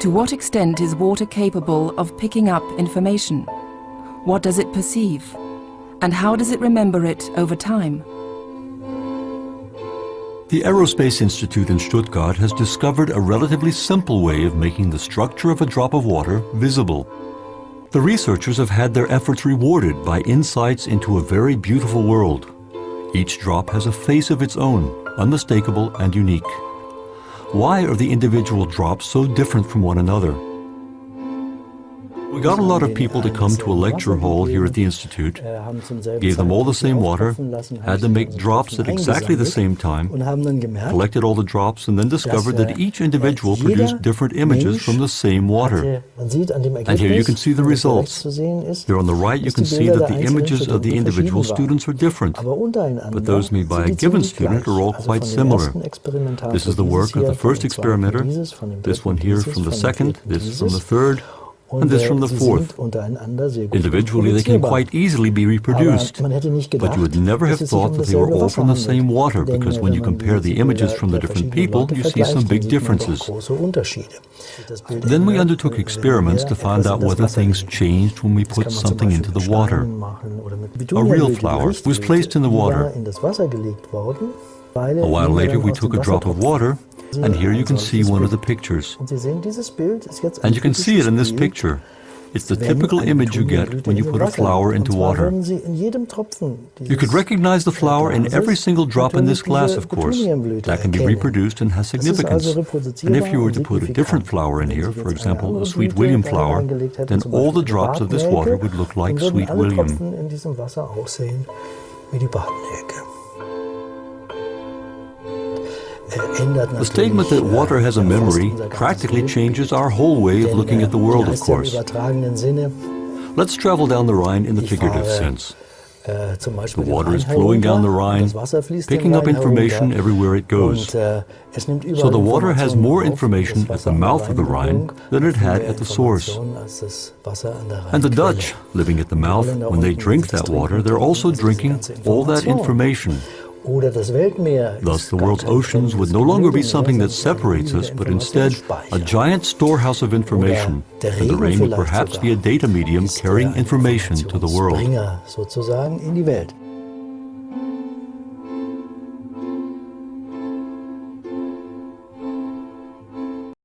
To what extent is water capable of picking up information? What does it perceive? And how does it remember it over time? The Aerospace Institute in Stuttgart has discovered a relatively simple way of making the structure of a drop of water visible. The researchers have had their efforts rewarded by insights into a very beautiful world. Each drop has a face of its own, unmistakable and unique. Why are the individual drops so different from one another? We got a lot of people to come to a lecture hall here at the Institute, gave them all the same water, had them make drops at exactly the same time, collected all the drops, and then discovered that each individual produced different images from the same water. And here you can see the results. Here on the right you can see that the images of the individual students are different, but those made by a given student are all quite similar. This is the work of the first experimenter, this one here from the second, this from the third, and this from the fourth. Individually they can quite easily be reproduced, but you would never have thought that they were all from the same water, because when you compare the images from the different people, you see some big differences. Then we undertook experiments to find out whether things changed when we put something into the water. A real flower was placed in the water. A while later we took a drop of water, and here you can see one of the pictures. And you can see it in this picture. It's the typical image you get when you put a flower into water. You could recognize the flower in every single drop in this glass, of course. That can be reproduced and has significance. And if you were to put a different flower in here, for example, a Sweet William flower, then all the drops of this water would look like Sweet William. The statement that water has a memory practically changes our whole way of looking at the world, of course. Let's travel down the Rhine in the figurative sense. The water is flowing down the Rhine, picking up information everywhere it goes. So the water has more information at the mouth of the Rhine than it had at the source. And the Dutch, living at the mouth, when they drink that water, they're also drinking all that information. Thus, the world's oceans would no longer be something that separates us, but instead a giant storehouse of information, and the rain would perhaps be a data medium carrying information to the world.